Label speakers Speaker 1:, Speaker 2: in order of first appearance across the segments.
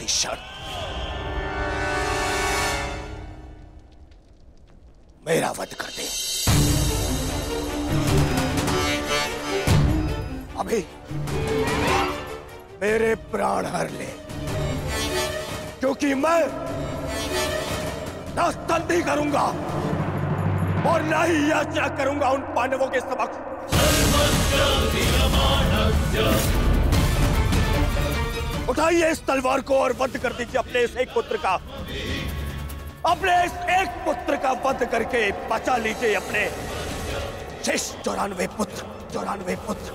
Speaker 1: की शर्त मेरा वध कर दे। अभी मेरे प्राण हर ले, क्योंकि मैं ना संधि करूंगा और ना ही याचना करूंगा उन पांडवों के समक्ष। उठाइए इस तलवार को और वध कर दीजिए अपने इस एक पुत्र का। अपने इस एक पुत्र का वध करके बचा लीजिए अपने शेष 94 पुत्र। 94 पुत्र।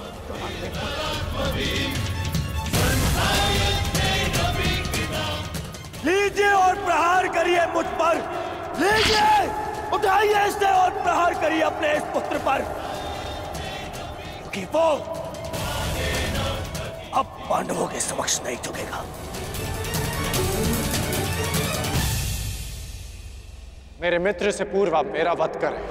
Speaker 1: लीजिए और प्रहार करिए मुझ पर। लीजिए, उठाइए इसे और प्रहार करिए अपने इस पुत्र पर, क्योंकि वो अब पांडवों के समक्ष नहीं झुकेगा।
Speaker 2: मेरे मित्र से पूर्व आप मेरा वध करें।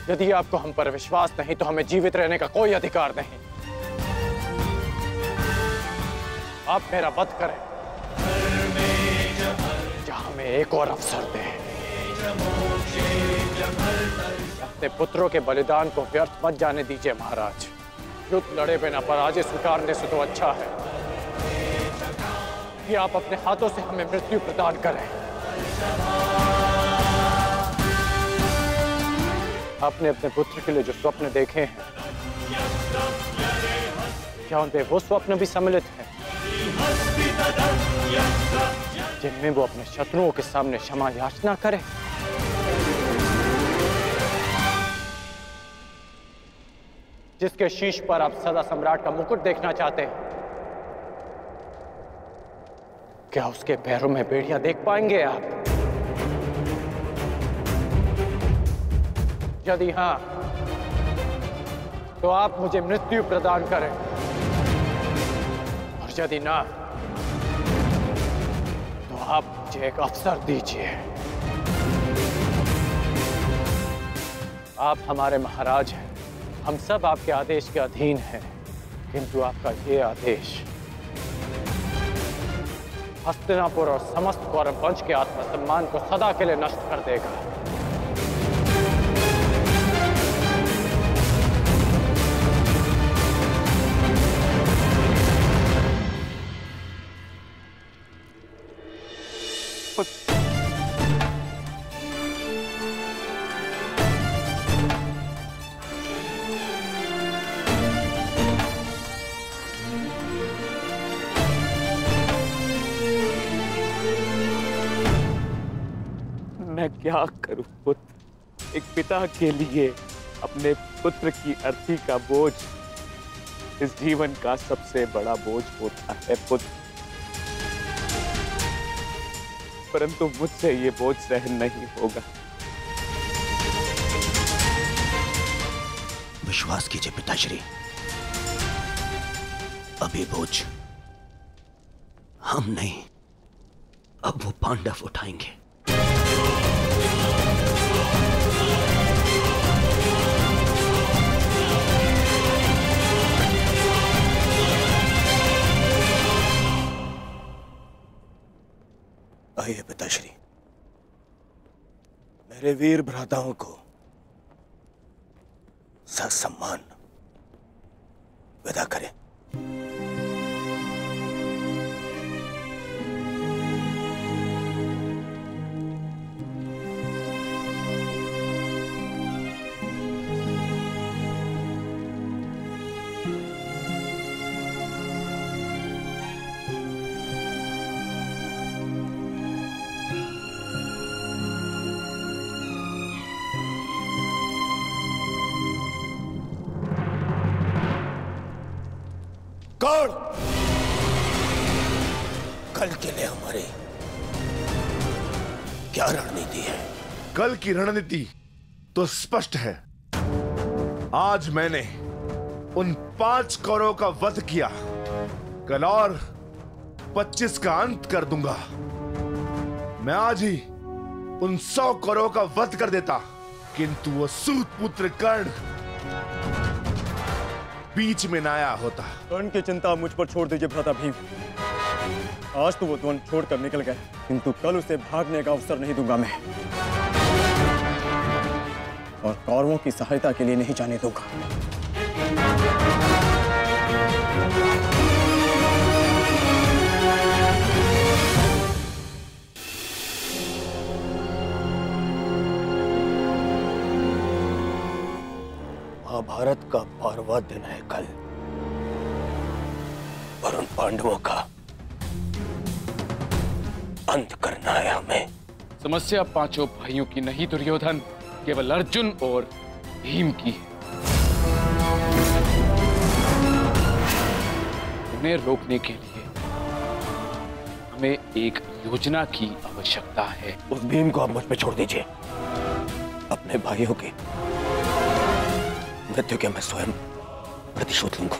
Speaker 2: यदि आपको हम पर विश्वास नहीं तो हमें जीवित रहने का कोई अधिकार नहीं। आप मेरा वध करें या हमें एक और अवसर दें। अपने पुत्रों के बलिदान को व्यर्थ मत जाने दीजिए महाराज। युद्ध लड़े बिना पराजय स्वीकारने से तो अच्छा है कि आप अपने हाथों से हमें मृत्यु प्रदान करें। आपने अपने पुत्र के लिए जो स्वप्न देखे हैं, क्या उनमें वो स्वप्न भी सम्मिलित हैं जिनमें वो अपने शत्रुओं के सामने क्षमा याचना करे? जिसके शीश पर आप सदा सम्राट का मुकुट देखना चाहते हैं, क्या उसके पैरों में बेड़ियां देख पाएंगे आप? यदि हां, तो आप मुझे मृत्यु प्रदान करें, और यदि ना, तो आप मुझे एक अवसर दीजिए। आप हमारे महाराज हैं, हम सब आपके आदेश के अधीन हैं, किंतु आपका ये आदेश हस्तिनापुर और समस्त कौरव वंश के आत्मसम्मान को सदा के लिए नष्ट कर देगा।
Speaker 3: मैं क्या करूं पुत्र? एक पिता के लिए अपने पुत्र की अर्थी का बोझ इस जीवन का सबसे बड़ा बोझ होता है पुत्र, परंतु मुझसे ये बोझ सहन नहीं होगा।
Speaker 1: विश्वास कीजिए पिताश्री, अभी बोझ हम नहीं, अब वो पांडव उठाएंगे। आइए पिताश्री, मेरे वीर भ्राताओं को ससम्मान विदा करें। कौन कल के लिए हमारी क्या रणनीति है?
Speaker 4: कल की रणनीति तो स्पष्ट है। आज मैंने उन 5 कौरवों का वध किया, कल और 25 का अंत कर दूंगा। मैं आज ही उन 100 कौरवों का वध कर देता, किंतु वो सूत पुत्र कर्ण बीच में ना आया होता।
Speaker 5: कर्ण की चिंता मुझ पर छोड़ दीजिए भ्राता भीम। आज तो वो वन छोड़कर निकल गए, किंतु कल उसे भागने का अवसर नहीं दूंगा मैं, और कौरवों की सहायता के लिए नहीं जाने दूंगा।
Speaker 1: महाभारत का 12वां दिन है कल, और उन पांडवों का अंत करना है हमें।
Speaker 2: समस्या पांचों भाइयों की नहीं दुर्योधन, केवल अर्जुन और भीम की है। उन्हें रोकने के लिए हमें एक योजना की आवश्यकता है।
Speaker 1: उस भीम को आप मुझ पे छोड़ दीजिए। अपने भाइयों की मृत्यु के मैं स्वयं प्रतिशोध लूंगा।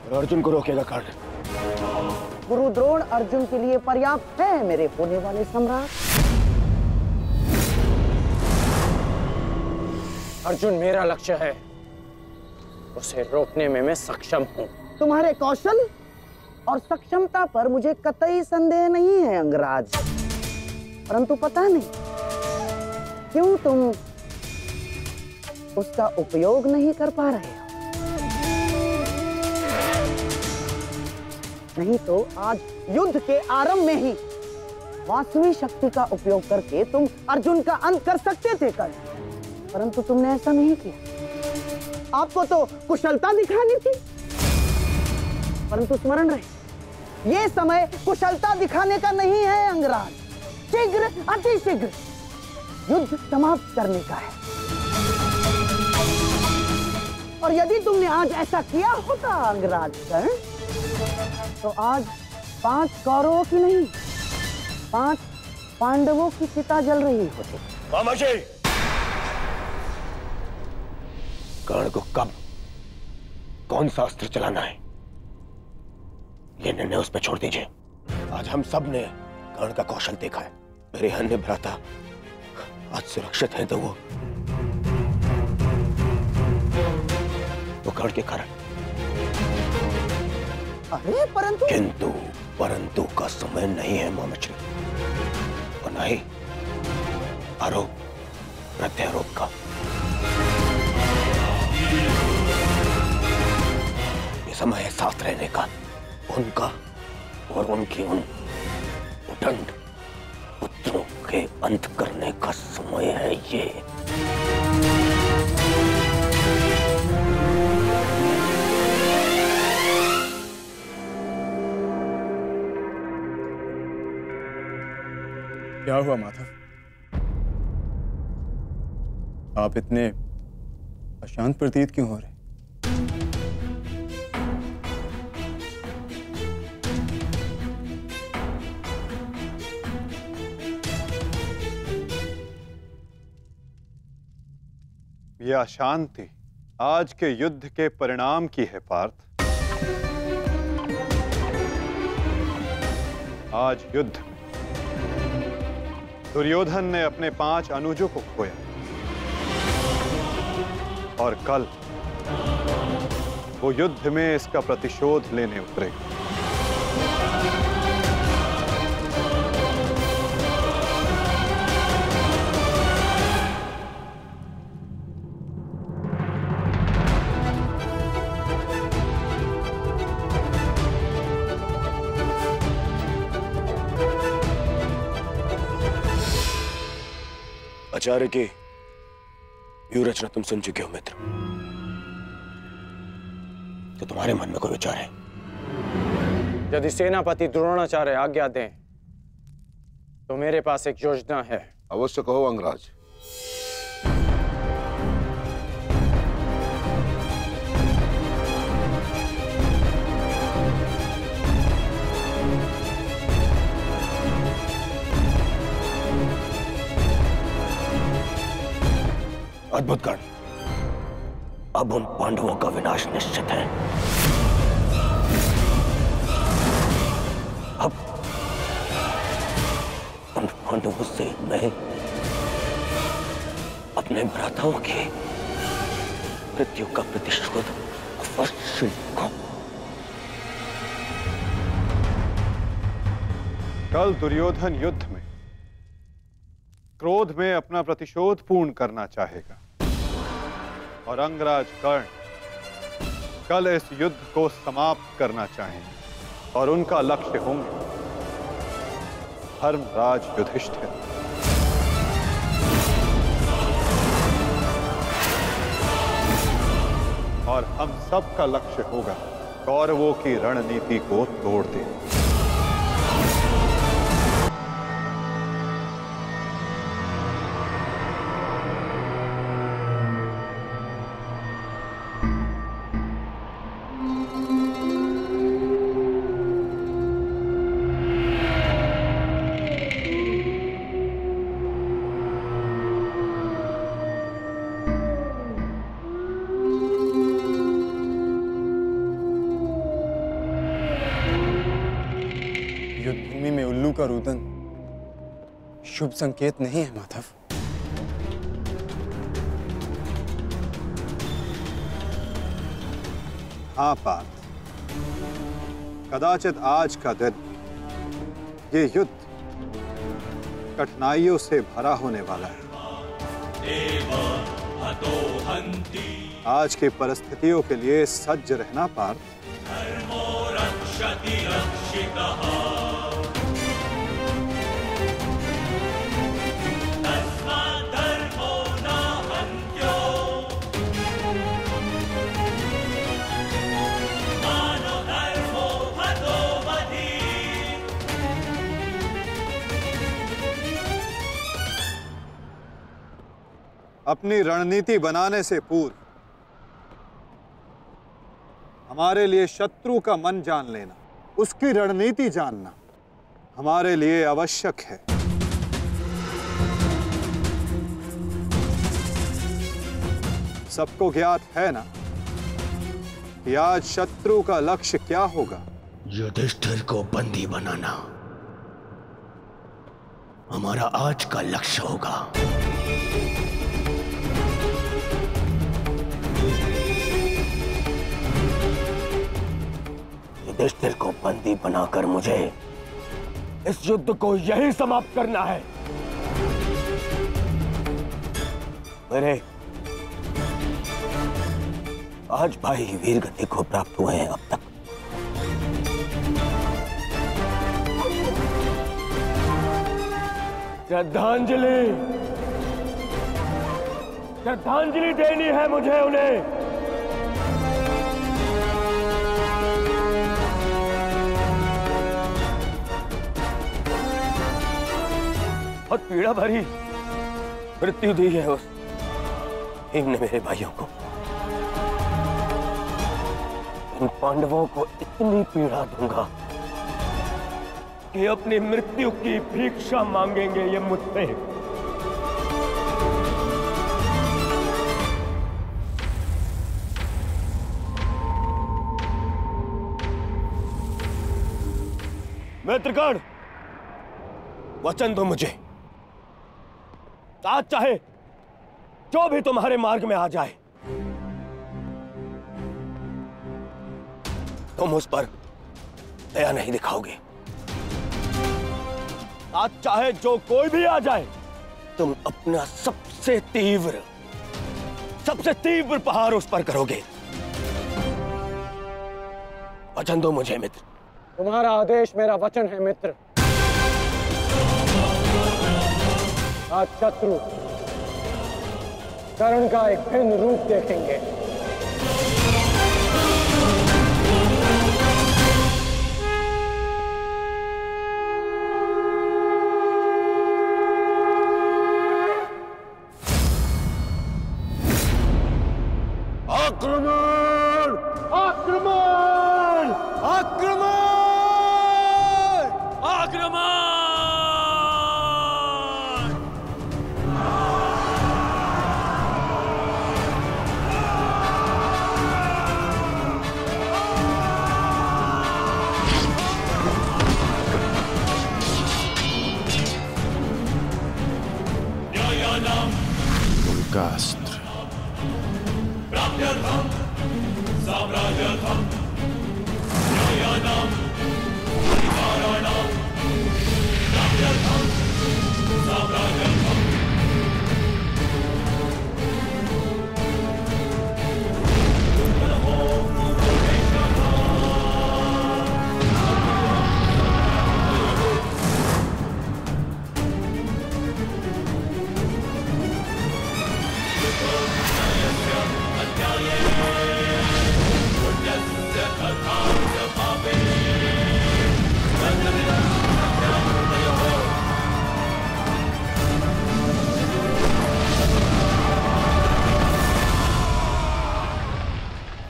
Speaker 1: और अर्जुन को रोकेगा कर्ण।
Speaker 6: गुरु द्रोण अर्जुन के लिए पर्याप्त है मेरे होने वाले सम्राट।
Speaker 2: अर्जुन मेरा लक्ष्य है, उसे रोकने में मैं सक्षम हूं।
Speaker 6: तुम्हारे कौशल और सक्षमता पर मुझे कतई संदेह नहीं है अंगराज, परंतु पता नहीं क्यों तुम उसका उपयोग नहीं कर पा रहे हो। नहीं तो आज युद्ध के आरंभ में ही वास्तविक शक्ति का उपयोग करके तुम अर्जुन का अंत कर सकते थे कल, परंतु तुमने ऐसा नहीं किया। आपको तो कुशलता दिखानी थी, परंतु स्मरण रहे ये समय कुशलता दिखाने का नहीं है अंगराज। शीघ्र अतिशीघ्र युद्ध समाप्त करने का है। और यदि तुमने आज ऐसा किया होता अंगराज कर्ण, तो आज 5 कौरवों की नहीं 5 पांडवों की चिता जल रही होती।
Speaker 1: खामोशी! कर्ण को कब कौन सा अस्त्र चलाना है, यह निर्णय उस पर छोड़ दीजिए। आज हम सब ने कर्ण का कौशल देखा है। मेरे अन्य भ्राता आज सुरक्षित है तो वो कर्ण के कारण।
Speaker 6: अरे
Speaker 1: परंतु का समय नहीं है मामश्री, और न ही आरोप प्रत्यारोप का। ये समय है साथ रहने का, उनका और उनकी उन उदंड पुत्रों के अंत करने का समय है ये।
Speaker 5: क्या हुआ माधव? आप इतने अशांत प्रतीत क्यों हो रहे?
Speaker 7: यह अशांति आज के युद्ध के परिणाम की है पार्थ। आज युद्ध में दुर्योधन ने अपने 5 अनुजों को खोया, और कल वो युद्ध में इसका प्रतिशोध लेने उतरेगा।
Speaker 1: आचार्य की व्यूह रचना तुम सुन चुके हो मित्र, तो तुम्हारे मन में कोई विचार है?
Speaker 2: यदि सेनापति द्रोणाचार्य आज्ञा दें तो मेरे पास एक योजना है।
Speaker 8: अवश्य कहो अंगराज।
Speaker 1: अद्भुत कर्ण, अब उन पांडवों का विनाश निश्चित है। अब उन पांडवों से मैं अपने भ्राताओं की मृत्यु का प्रतिशोध अवश्य लूंगा।
Speaker 7: कल दुर्योधन युद्ध में क्रोध में अपना प्रतिशोध पूर्ण करना चाहेगा और अंगराज कर्ण कल इस युद्ध को समाप्त करना चाहेंगे और उनका लक्ष्य होंगे धर्मराज युधिष्ठिर। और हम सब का लक्ष्य होगा कौरवों की रणनीति को तोड़ देना।
Speaker 5: युद्धभूमि में उल्लू का रुदन शुभ संकेत नहीं है माधव।
Speaker 7: हाँ पार्थ, कदाचित आज का दिन ये युद्ध कठिनाइयों से भरा होने वाला है। आज की परिस्थितियों के लिए सज्ज रहना पार्थ। अपनी रणनीति बनाने से पूर्व हमारे लिए शत्रु का मन जान लेना, उसकी रणनीति जानना हमारे लिए आवश्यक है। सबको ज्ञात है ना कि आज शत्रु का लक्ष्य क्या होगा?
Speaker 1: युधिष्ठिर को बंदी बनाना हमारा आज का लक्ष्य होगा। युधिष्ठिर को बंदी बनाकर मुझे इस युद्ध को यही समाप्त करना है। मेरे आज भाई वीर गति को प्राप्त हुए हैं अब तक। श्रद्धांजलि श्रद्धांजलि देनी है मुझे उन्हें। बहुत पीड़ा भरी मृत्यु दी है उस भीम ने मेरे भाइयों को। इन पांडवों को इतनी पीड़ा दूंगा कि अपनी मृत्यु की भिक्षा मांगेंगे ये मुझसे। मित्रगण, वचन दो मुझे, आज चाहे जो भी तुम्हारे मार्ग में आ जाए तुम उस पर दया नहीं दिखाओगे। आज चाहे जो कोई भी आ जाए तुम अपना सबसे तीव्र प्रहार उस पर करोगे। वचन दो मुझे मित्र।
Speaker 2: तुम्हारा आदेश मेरा वचन है मित्र। आज शत्रु कर्ण का एक भिन्न रूप देखेंगे।
Speaker 1: आक्रमण! आक्रमण! आक्रमण! आक्रमण!
Speaker 4: उनका अस्त्र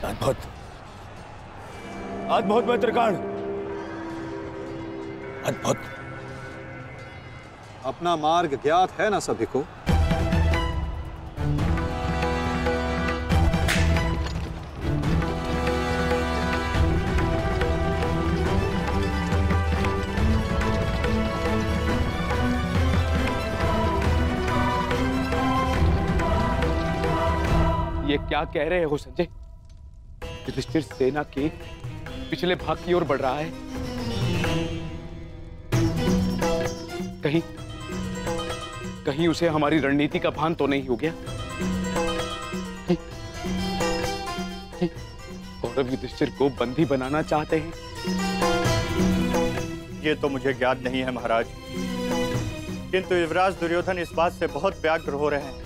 Speaker 1: अद्भुत, अद्भुत मित्रगण, अद्भुत।
Speaker 7: अपना मार्ग ज्ञात है ना सभी को?
Speaker 3: ये क्या कह रहे हो संजय? युधिष्ठिर सेना के पिछले भाग की ओर बढ़ रहा है। कहीं उसे हमारी रणनीति का भान तो नहीं हो गया? कौरव युधिष्ठिर को बंदी बनाना चाहते हैं?
Speaker 5: ये तो मुझे ज्ञात नहीं है महाराज, किंतु युवराज दुर्योधन इस बात से बहुत व्यग्र हो रहे हैं।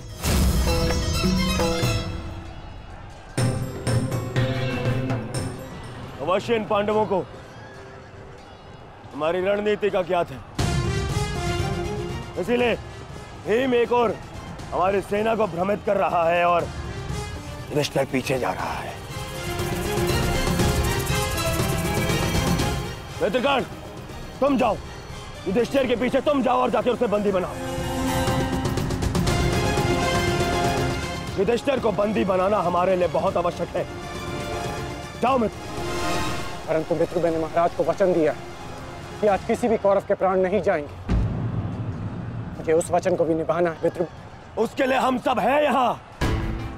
Speaker 1: अवश्य इन पांडवों को हमारी रणनीति का ज्ञात है, इसीलिए भीम एक और हमारी सेना को भ्रमित कर रहा है और युधिष्ठिर पीछे जा रहा है। मित्रगण, तुम जाओ, युधिष्ठिर के पीछे तुम जाओ और जाके उसे बंदी बनाओ। युधिष्ठिर को बंदी बनाना हमारे लिए बहुत आवश्यक है। जाओ मित्र।
Speaker 2: परंतु मित्र, मैंने महाराज को वचन दिया कि आज किसी भी कौरव के प्राण नहीं जाएंगे। मुझे उस वचन को भी निभाना है मित्र।
Speaker 1: उसके लिए हम सब हैं यहाँ।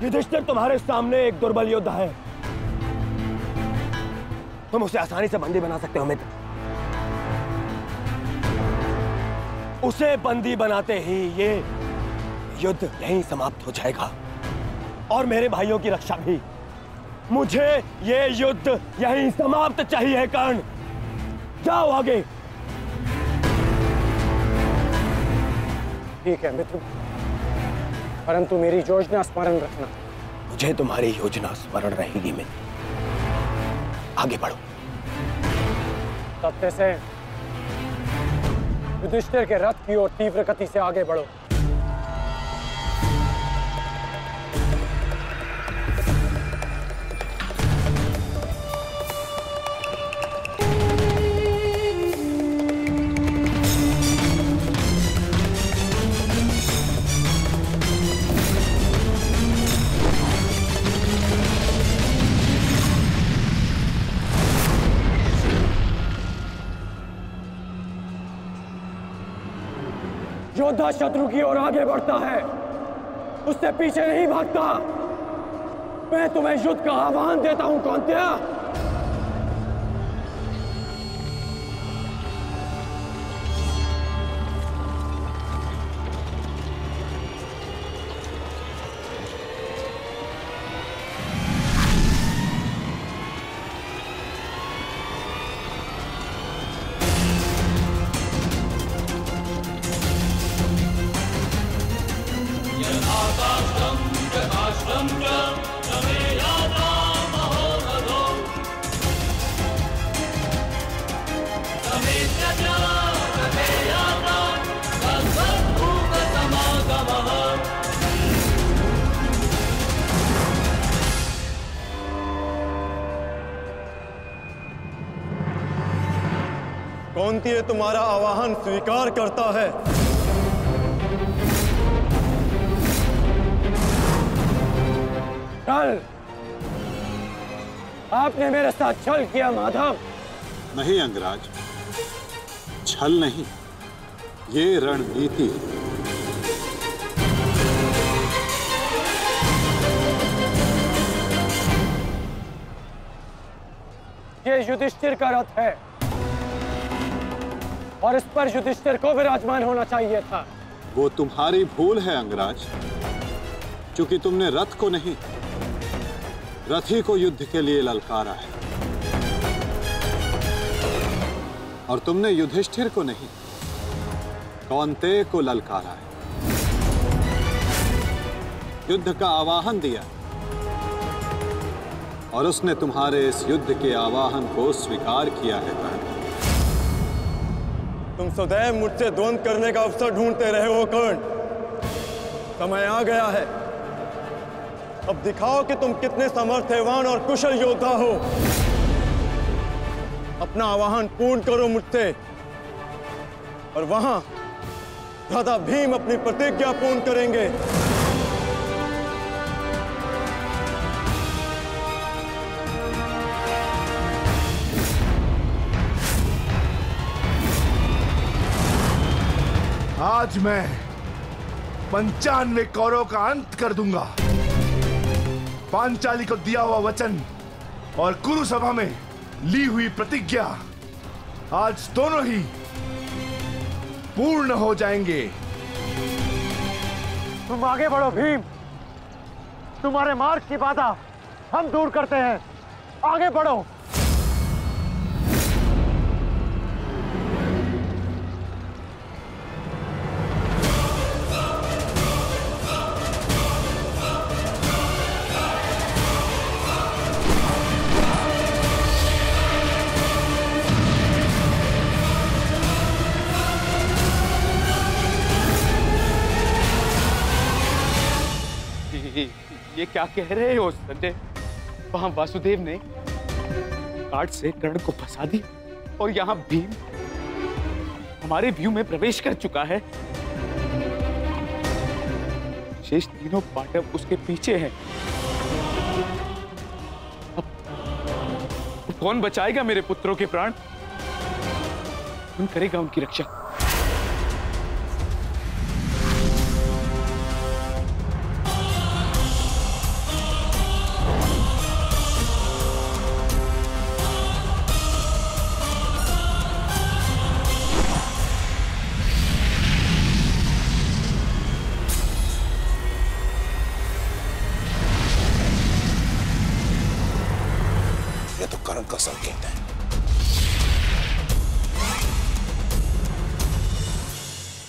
Speaker 1: युधिष्ठिर तुम्हारे सामने एक दुर्बल योद्धा है, तुम उसे आसानी से बंदी बना सकते हो मित्र। उसे बंदी बनाते ही ये युद्ध यहीं समाप्त हो जाएगा और मेरे भाइयों की रक्षा भी। मुझे ये युद्ध यहीं समाप्त चाहिए। कर्ण, जाओ आगे।
Speaker 2: ठीक है मित्र, परंतु मेरी योजना स्मरण रखना।
Speaker 1: मुझे तुम्हारी योजना स्मरण रहेगी मित्र। आगे बढ़ो।
Speaker 2: तब से युधिष्ठिर के रथ की ओर तीव्र गति से आगे बढ़ो। योद्धा शत्रु की ओर आगे बढ़ता है, उससे पीछे नहीं भागता। मैं तुम्हें युद्ध का आह्वान देता हूं कौंतेय।
Speaker 5: कौंतेय तुम्हारा आवाहन स्वीकार करता है।
Speaker 2: कल आपने मेरे साथ छल किया माधव।
Speaker 7: नहीं अंगराज, छल नहीं, ये रणनीति है।
Speaker 2: ये युधिष्ठिर का रथ है और इस पर युधिष्ठिर को विराजमान होना चाहिए था।
Speaker 7: वो तुम्हारी भूल है अंगराज, क्योंकि तुमने रथ को नहीं, रथी को युद्ध के लिए ललकारा है। और तुमने युधिष्ठिर को नहीं, कौन्तेय को ललकारा है, युद्ध का आवाहन दिया और उसने तुम्हारे इस युद्ध के आवाहन को स्वीकार किया है। कर्ण,
Speaker 5: तुम सदैव मुझसे द्वंद्व करने का अवसर ढूंढते रहे हो कर्ण। समय आ गया है, अब दिखाओ कि तुम कितने समर्थवान और कुशल योद्धा हो। अपना आवाहन पूर्ण करो मुझसे और वहां भ्राता भीम अपनी प्रतिज्ञा पूर्ण करेंगे।
Speaker 4: आज मैं 95 कौरवों का अंत कर दूंगा। पांचाली को दिया हुआ वचन और कुरु सभा में ली हुई प्रतिज्ञा आज दोनों ही पूर्ण हो जाएंगे।
Speaker 2: तुम आगे बढ़ो भीम, तुम्हारे मार्ग की बाधा हम दूर करते हैं, आगे बढ़ो।
Speaker 3: ये क्या कह रहे हो संजय? वहां वासुदेव ने काट से कर्ण को फंसा दी और यहाँ भीम हमारे व्यू में प्रवेश कर चुका है। शेष तीनों पांडव उसके पीछे हैं। अब कौन बचाएगा मेरे पुत्रों के प्राण? कौन करेगा उनकी रक्षा?
Speaker 1: कर्ण का संकेत है।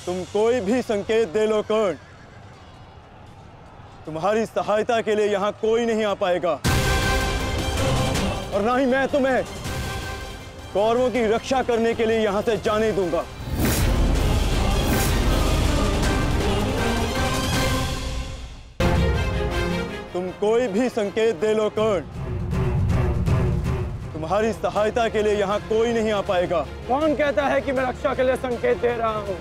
Speaker 5: तुम कोई भी संकेत दे लो कर्ण, तुम्हारी सहायता के लिए यहां कोई नहीं आ पाएगा और ना ही मैं तुम्हें कौरवों की रक्षा करने के लिए यहां से जाने दूंगा। तुम कोई भी संकेत दे लो कर्ण, तुम्हारी सहायता के लिए यहां कोई नहीं आ पाएगा।
Speaker 2: कौन कहता है कि मैं रक्षा के लिए संकेत दे रहा हूं?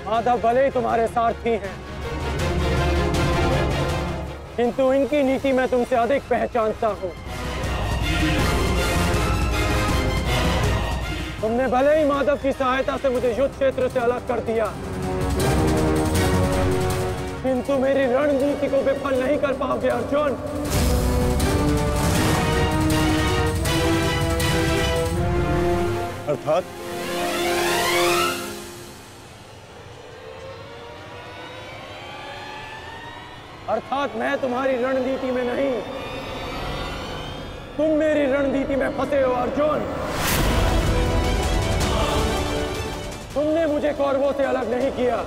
Speaker 2: माधव भले ही तुम्हारे सारथी हैं, किंतु इनकी नीति मैं तुमसे अधिक पहचानता हूं। तुमने भले ही माधव की सहायता से मुझे युद्ध क्षेत्र से अलग कर दिया, किंतु मेरी रणनीति को विफल नहीं कर पाओगे अर्जुन। अर्थात मैं तुम्हारी रणनीति में नहीं, तुम मेरी रणनीति में फंसे हो अर्जुन। तुमने मुझे कौरवों से अलग नहीं किया,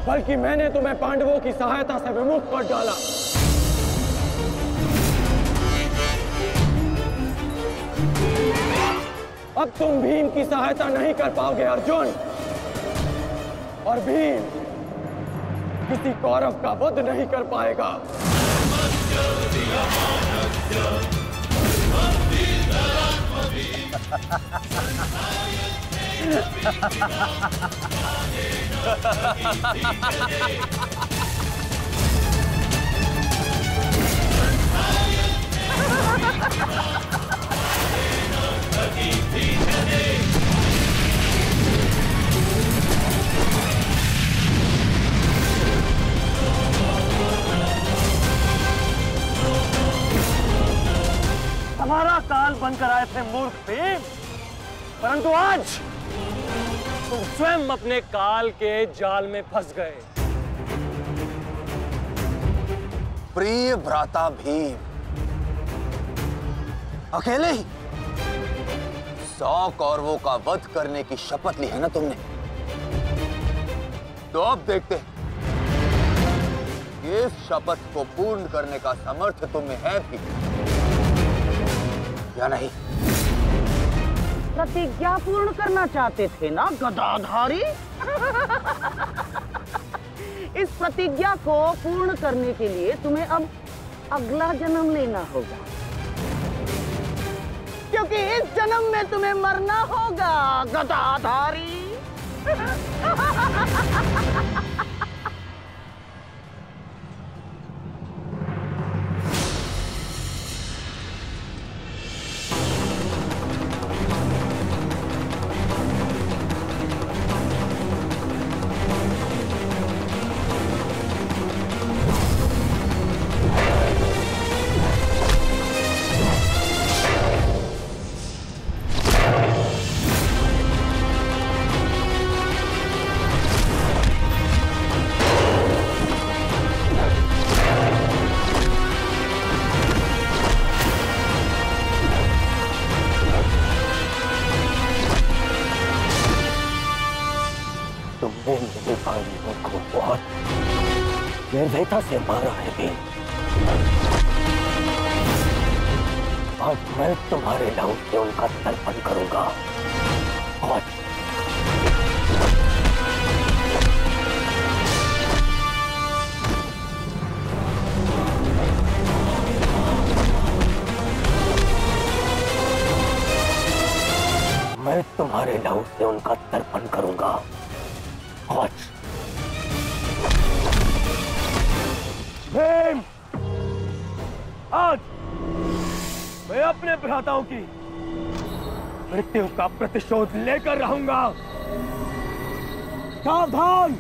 Speaker 2: बल्कि मैंने तुम्हें पांडवों की सहायता से विमुख कर डाला। अब तुम भीम की सहायता नहीं कर पाओगे अर्जुन, और भीम किसी कौरव का वध नहीं कर पाएगा। काल बनकर आए थे मूर्ख भीम, परंतु आज तुम स्वयं अपने काल के जाल में फंस गए।
Speaker 8: प्रिय भ्राता भीम, अकेले ही 100 कौरवों का वध करने की शपथ ली है ना तुमने? तो अब देखते हैं कि इस शपथ को पूर्ण करने का सामर्थ्य तुम्हें है भी या नहीं।
Speaker 6: प्रतिज्ञा पूर्ण करना चाहते थे ना गदाधारी? इस प्रतिज्ञा को पूर्ण करने के लिए तुम्हें अब अगला जन्म लेना होगा, क्योंकि इस जन्म में तुम्हें मरना होगा गदाधारी।
Speaker 2: निर्दयता से मारा है भीम। आज मैं तुम्हारे लहू से उनका तर्पण करूंगा। आज मैं तुम्हारे लहू से उनका तर्पण करूंगा। आज
Speaker 1: भीम, आज मैं अपने भ्राताओं की मृत्यु का प्रतिशोध लेकर रहूंगा। सावधान!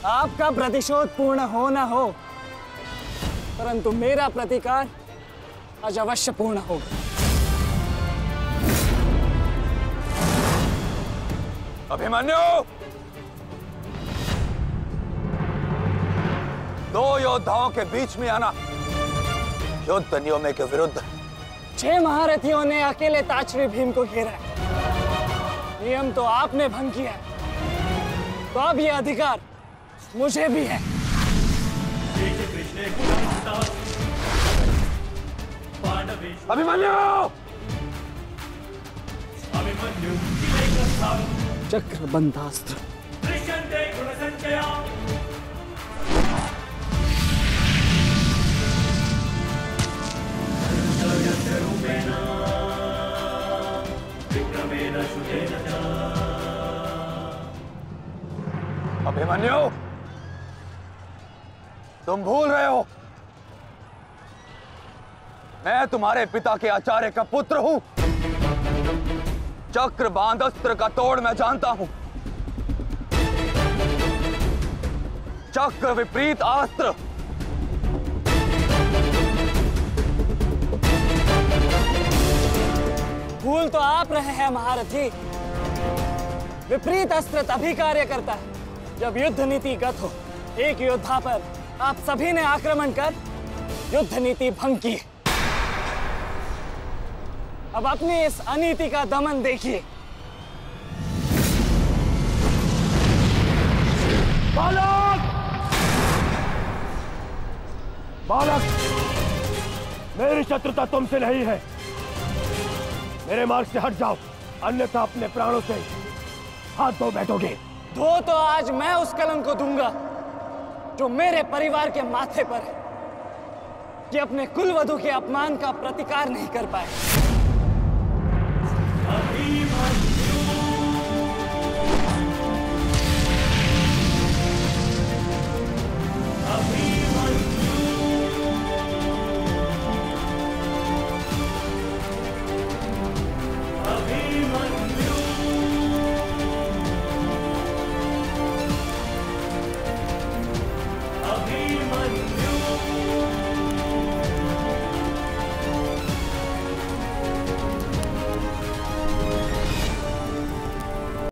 Speaker 2: आपका प्रतिशोध पूर्ण हो ना हो, परंतु मेरा प्रतिकार आज अवश्य पूर्ण होगा।
Speaker 8: अभिमन्यु, 2 योद्धाओं के बीच में आना युद्ध नियमों के विरुद्ध।
Speaker 2: 6 महारथियों ने अकेले ताचरी भीम को घेरा है। नियम तो आपने भंग किया है, तो अब यह अधिकार मुझे भी है।
Speaker 8: अभिमन्यु!
Speaker 2: चक्रबंधास्त्र।
Speaker 8: अभिमन्यु, तुम भूल रहे हो, मैं तुम्हारे पिता के आचार्य का पुत्र हूं। चक्रबांध अस्त्र का तोड़ मैं जानता हूं। चक्र विपरीत अस्त्र
Speaker 2: भूल तो आप रहे हैं महारथी। विपरीत अस्त्र तभी कार्य करता है जब युद्ध नीति गत हो। एक योद्धा पर आप सभी ने आक्रमण कर युद्ध नीति भंग की। अब अपनी इस अनीति का दमन देखिए।
Speaker 1: बालक! बालक! मेरी शत्रुता तुमसे नहीं है। मेरे मार्ग से हट जाओ, अन्यथा अपने प्राणों से हाथ धो बैठोगे।
Speaker 2: तो आज मैं उस कलंक को दूंगा जो मेरे परिवार के माथे पर है, कि अपने कुलवधु के अपमान का प्रतिकार नहीं कर पाए।